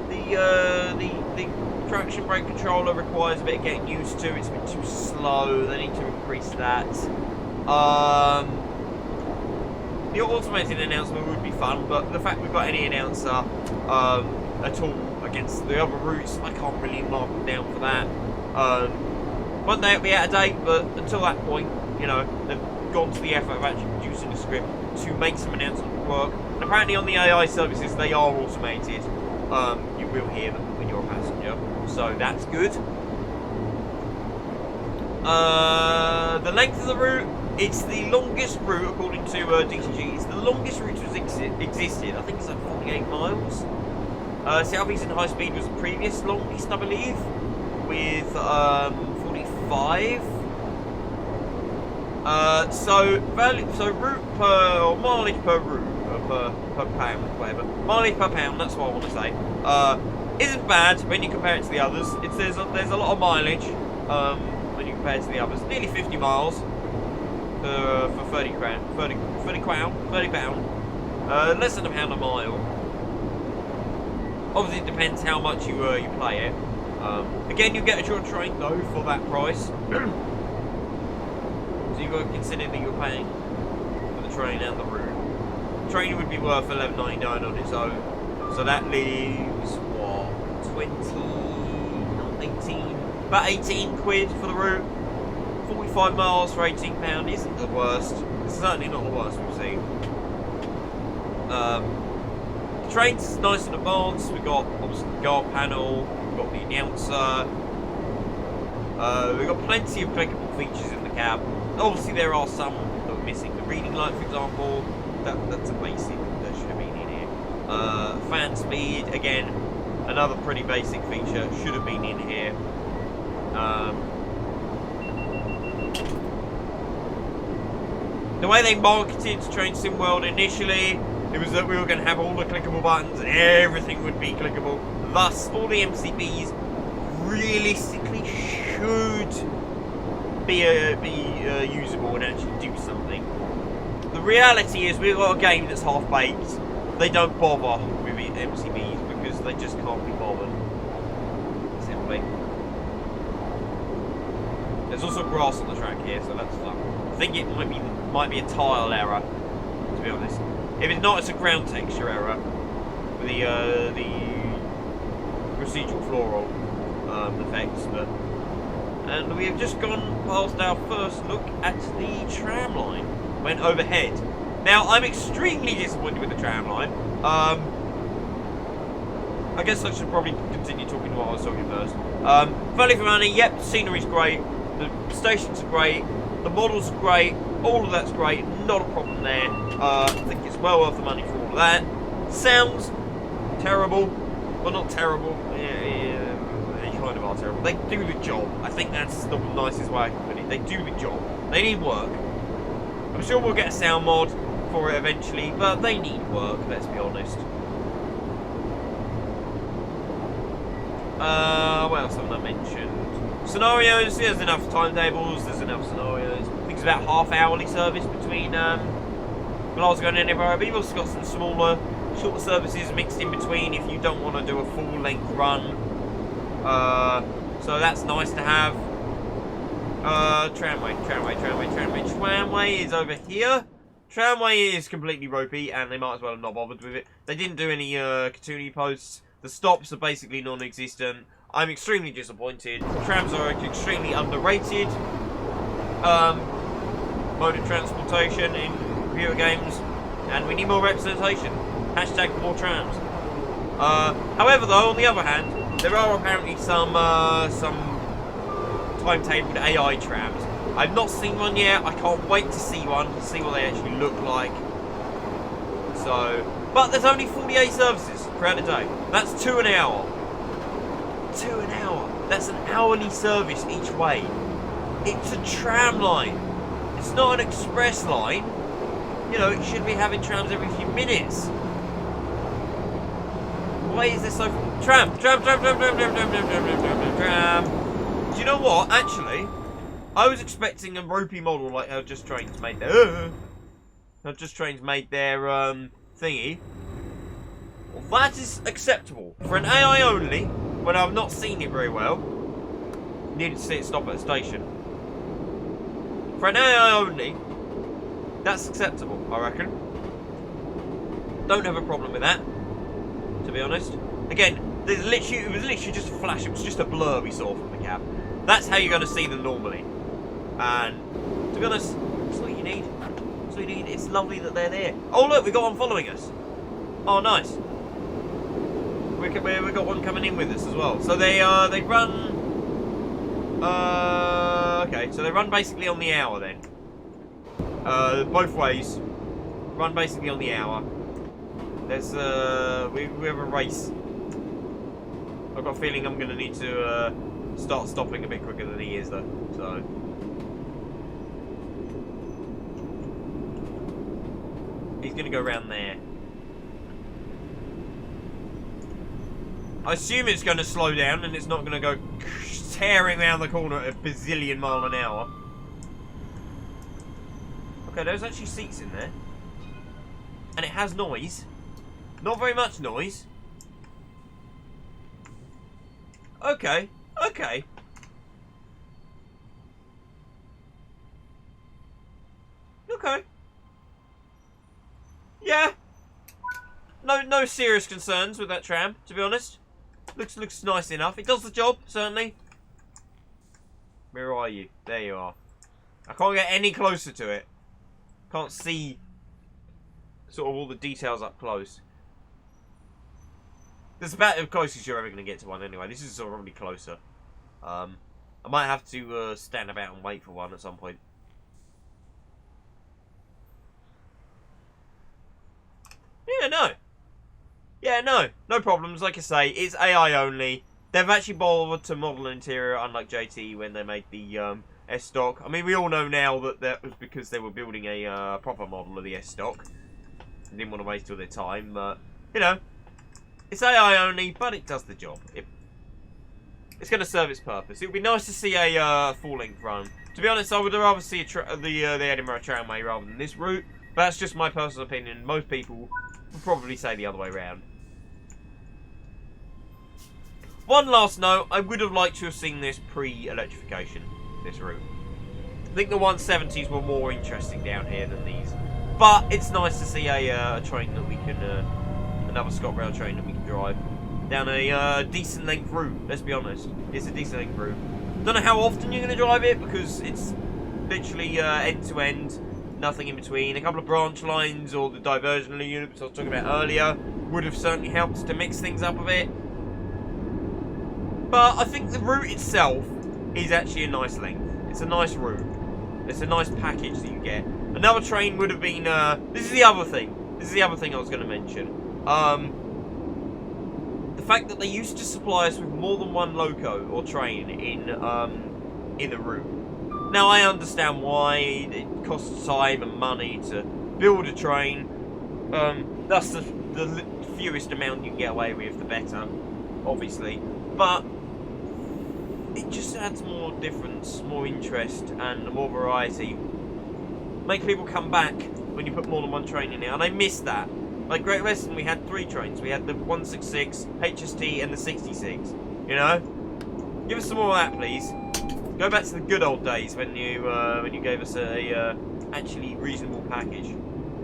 The traction brake controller requires a bit of getting used to. It's a bit too slow. They need to increase that. The automated announcement would be fun, but the fact we've got any announcer at all against the other routes, I can't really mark them down for that. One day it'll be out of date, but until that point, you know, they've gone to the effort of actually producing a script to make some announcements work. And apparently on the AI services, they are automated. You will hear them when you're a passenger, so that's good. The length of the route, it's the longest route according to DTG. It's the longest route that's existed. I think it's like 48 miles. South Eastern High Speed was the previous longest, I believe, with 45. So route per, or mileage per route, per pound, whatever. Mileage per pound, that's what I want to say. Isn't bad when you compare it to the others. There's a lot of mileage when you compare it to the others. Nearly 50 miles for 30 pound. Less than a pound a mile. Obviously, it depends how much you play it. Again, you get a short train though for that price. So you've got to consider that you're paying for the train and the route. The train would be worth $11.99 on its own. So that leaves what, about 18 quid for the route. 45 miles for £18 isn't the worst. It's certainly not the worst we've seen. The train's nice and advanced. We've got obviously the guard panel, we've got the announcer, we've got plenty of clickable features in the cab. Obviously there are some that are missing. The reading light, for example, that's a basic that should have been in here. Fan speed, again, another pretty basic feature, should have been in here. The way they marketed Train Sim World initially, it was that we were going to have all the clickable buttons, everything would be clickable. Thus, all the MCBs realistically should be usable and actually do something. The reality is we've got a game that's half-baked. They don't bother with the MCBs because they just can't be bothered. Simply. There's also grass on the track here, so that's fun. I think it might be a tile error, to be honest. If it's not, it's a ground texture error with the procedural floral effects. And we have just gone past our first look at the tram line. Went overhead. Now I'm extremely disappointed with the tram line. I guess I should probably continue talking to what I was talking first. Value for money. Yep, the scenery's great. The stations are great. The models are great. All of that's great. Not a problem there. I think it's well worth the money for all of that. Sounds terrible. Well, not terrible. Yeah, they kind of are terrible. They do the job. I think that's the nicest way I can put it. They do the job. They need work. I'm sure we'll get a sound mod for it eventually, but they need work, let's be honest. What else haven't I mentioned? Scenarios, there's enough timetables, there's enough scenarios. I think it's about half-hourly service between Glasgow and Edinburgh. But you've also got some smaller, shorter services mixed in between if you don't want to do a full-length run. So that's nice to have. Tramway is over here. Tramway is completely ropey, and they might as well have not bothered with it. They didn't do any cartoony posts. The stops are basically non-existent. I'm extremely disappointed. Trams are extremely underrated mode of transportation in computer games, and we need more representation. Hashtag more trams. However, though, on the other hand, there are apparently some timetabled AI trams. I've not seen one yet. I can't wait to see one, to see what they actually look like. So, but there's only 48 services throughout the day. That's 2 an hour. 2 an hour. That's an hourly service each way. It's a tram line. It's not an express line. You know, it should be having trams every few minutes. Why is this so... Tram. Do you know what? Actually, I was expecting a ropey model like how Just Trains made their... thingy. Well, that is acceptable. For an AI only, when I've not seen it very well, needed to see it stop at a station. For an AI only, that's acceptable, I reckon. Don't have a problem with that, to be honest. Again, it was literally just a flash, it was just a blur we saw from the cab. That's how you're going to see them normally. And, to be honest, that's all you need. That's all you need. It's lovely that they're there. Oh look, we got one following us. Oh, nice. We got one coming in with us as well. So they run... okay, so they run basically on the hour then. Both ways. Run basically on the hour. There's we have a race. I've got a feeling I'm going to need to start stopping a bit quicker than he is though. So he's going to go around there. I assume it's going to slow down and it's not going to go tearing around the corner at a bazillion mile an hour. Okay, there's actually seats in there. And it has noise. Not very much noise. Okay. Okay. Okay. Yeah. No serious concerns with that tram, to be honest. Looks nice enough. It does the job, certainly. Where are you? There you are. I can't get any closer to it. Can't see sort of all the details up close. That's about the closest you're ever going to get to one anyway. This is already closer. I might have to stand about and wait for one at some point. Yeah, no. Yeah, no problems. Like I say, it's AI only. They've actually bothered to model an interior, unlike JT when they made the S-Stock. I mean, we all know now that was because they were building a proper model of the S-Stock. They didn't want to waste all their time, but, you know, it's AI only, but it does the job. It's going to serve its purpose. It would be nice to see a full-length run. To be honest, I would rather see the Edinburgh Tramway rather than this route. But that's just my personal opinion. Most people would probably say the other way around. One last note, I would have liked to have seen this pre-electrification, this route. I think the 170s were more interesting down here than these. But it's nice to see a train that we can, another ScotRail train that we can drive down a decent length route, let's be honest. It's a decent length route. Don't know how often you're going to drive it because it's literally end to end, nothing in between. A couple of branch lines or the diversion units I was talking about earlier would have certainly helped to mix things up a bit. But I think the route itself is actually a nice length. It's a nice route. It's a nice package that you get. Another train would have been, this is the other thing. This is the other thing I was going to mention. The fact that they used to supply us with more than one loco or train in the route. Now I understand why it costs time and money to build a train. That's the fewest amount you can get away with, the better, obviously. But it just adds more difference, more interest, and more variety. Make people come back when you put more than one train in there, and I miss that. Like Great Western, we had 3 trains. We had the 166, HST, and the 66. You know, give us some more of that, please. Go back to the good old days when you gave us a actually reasonable package.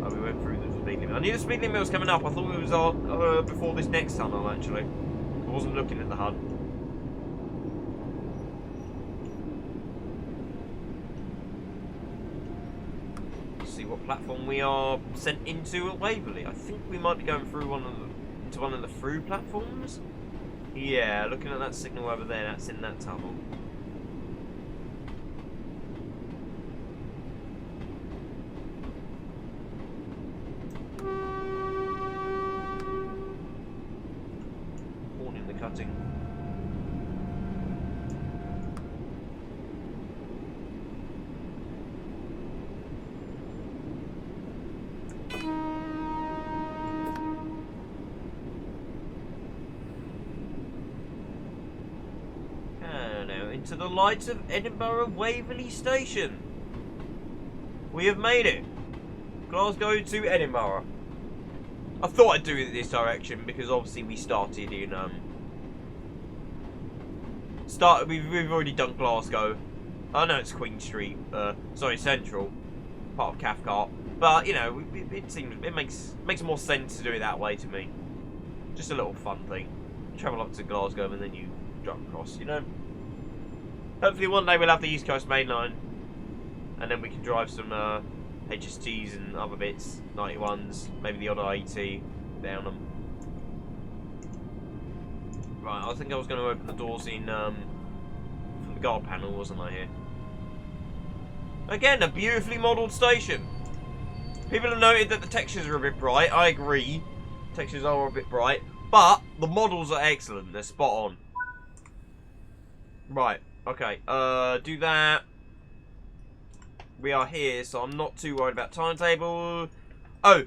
Oh, we went through the speed limit. I knew the speed limit was coming up. I thought it was before this next tunnel, actually. I wasn't looking at the HUD. See what platform we are sent into at Waverley. I think we might be going through one of the through platforms. Yeah, looking at that signal over there, that's in that tunnel. Warning the cutting. To the lights of Edinburgh Waverley Station. We have made it. Glasgow to Edinburgh. I thought I'd do it this direction because obviously we started in we've already done Glasgow. I know it's Queen Street, sorry, Central, part of Cathcart. But you know, it makes more sense to do it that way to me. Just a little fun thing. Travel up to Glasgow and then you drive across, you know. Hopefully one day we'll have the East Coast Main Line, and then we can drive some HSTs and other bits, 91s, maybe the odd IET down them. Right, I think I was going to open the doors in from the guard panel, wasn't I, here? Again, a beautifully modelled station. People have noted that the textures are a bit bright. I agree, textures are a bit bright, but the models are excellent. They're spot on. Right. Okay, do that. We are here, so I'm not too worried about timetable. Oh,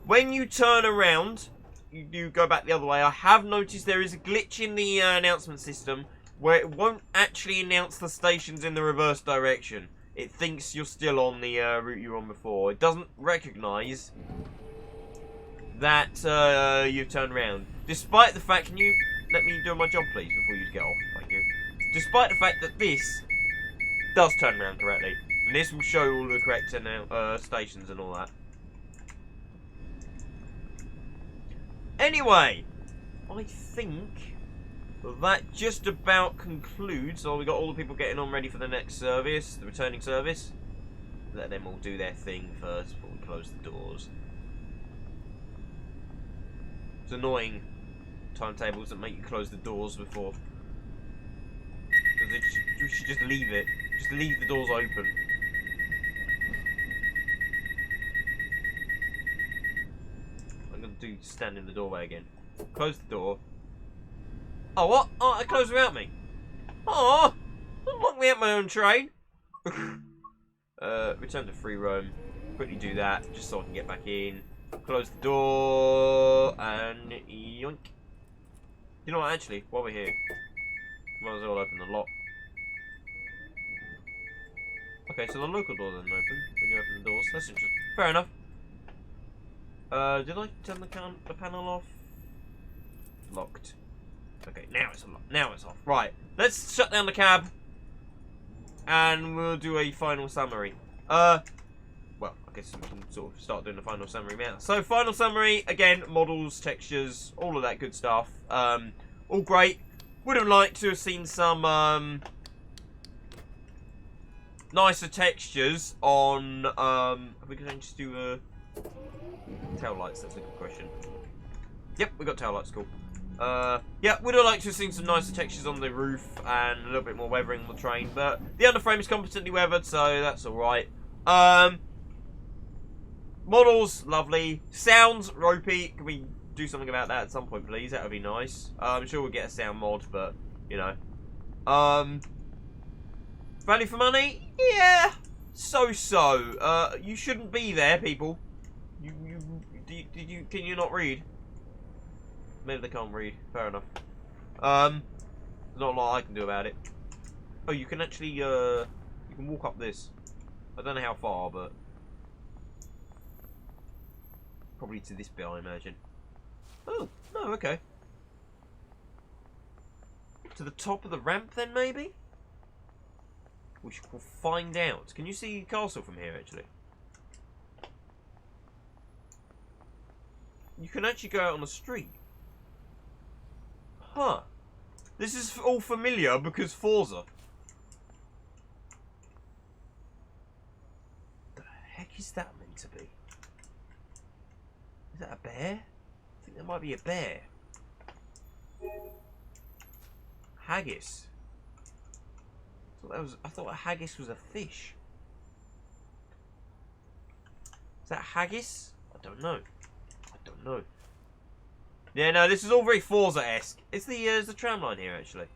when you turn around, you go back the other way. I have noticed there is a glitch in the announcement system where it won't actually announce the stations in the reverse direction. It thinks you're still on the route you were on before. It doesn't recognise that you've turned around. Despite the fact, can you let me do my job, please, before you get off? Thank you. Despite the fact that this does turn around correctly. And this will show all the correct stations and all that. Anyway, I think that just about concludes. So we got all the people getting on ready for the next service, the returning service. Let them all do their thing first before we close the doors. It's annoying timetables that make you close the doors before. Because you should just leave it. Just leave the doors open. I'm going to stand in the doorway again. Close the door. Oh, what? Oh, it closed without me. Oh, don't lock me at my own train. Return to free roam. Quickly do that, just so I can get back in. Close the door, and yoink. You know what, actually, while we're here, might as well open the lock. Okay, so the local door doesn't open when you open the doors. That's interesting. Fair enough. Did I turn the panel off? Locked. Okay, now it's unlocked. Now it's off. Right, let's shut down the cab, and we'll do a final summary. Well, I guess we can sort of start doing the final summary now. So, final summary, again, models, textures, all of that good stuff. All great. Would have liked to have seen some, nicer textures on, are we going to just do, tail lights? That's a good question. Yep, we got tail lights, cool. Yeah, would have liked to have seen some nicer textures on the roof and a little bit more weathering on the train, but the underframe is competently weathered, so that's alright. Models, lovely. Sounds, ropey. Can we do something about that at some point, please? That would be nice. I'm sure we'll get a sound mod, but, you know. Value for money? Yeah. So-so. You shouldn't be there, people. Can you not read? Maybe they can't read. Fair enough. There's not a lot I can do about it. Oh, you can actually, you can walk up this. I don't know how far, but probably to this bit, I imagine. Oh, no, okay. To the top of the ramp, then, maybe? We will find out. Can you see the castle from here, actually? You can actually go out on the street. Huh. This is all familiar because Forza. The heck is that meant to be? Is that a bear? I think that might be a bear. Haggis. I thought a haggis was a fish. Is that haggis? I don't know. I don't know. Yeah, no, this is all very Forza-esque. It's the tram line here, actually.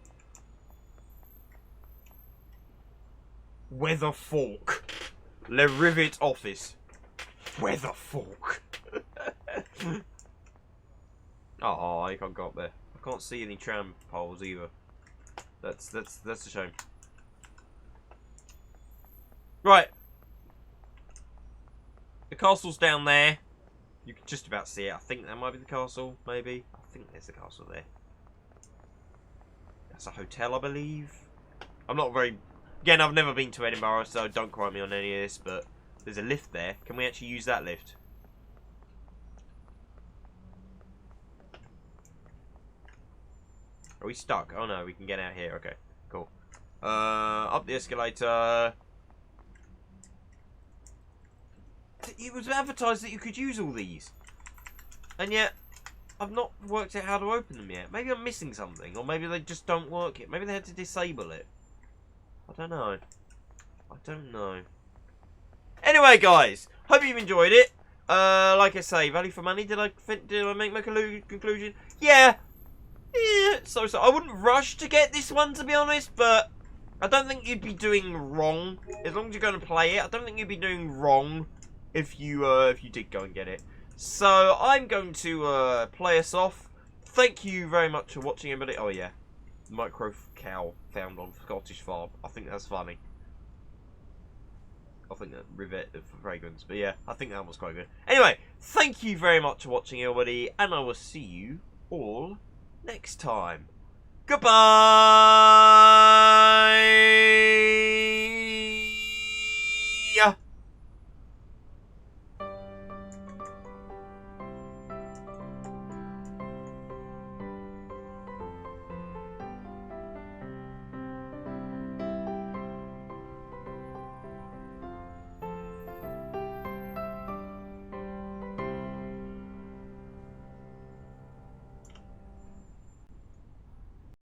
Weather Fork. Le Rivet Office. Weather Fork. Oh, I can't go up there. I can't see any tram poles either. That's a shame. Right. The castle's down there. You can just about see it. I think that might be the castle, maybe. I think there's the castle there. That's a hotel, I believe. I'm not very... Again, I've never been to Edinburgh, so don't quote me on any of this, but there's a lift there. Can we actually use that lift? Are we stuck? Oh no, we can get out here. Okay, cool. Up the escalator. It was advertised that you could use all these. And yet, I've not worked out how to open them yet. Maybe I'm missing something. Or maybe they just don't work yet. Maybe they had to disable it. I don't know. I don't know. Anyway, guys. Hope you've enjoyed it. Like I say, value for money. Did I make my conclusion? Yeah. Yeah. So. I wouldn't rush to get this one, to be honest. But I don't think you'd be doing wrong. As long as you're going to play it. I don't think you'd be doing wrong if you did go and get it. So I'm going to play us off. Thank you very much for watching, everybody. Oh yeah, micro cow found on Scottish farm. I think that's funny. I think that Rivet of fragrance. But yeah, I think that was quite good. Anyway, thank you very much for watching, everybody, and I will see you all next time. Goodbye!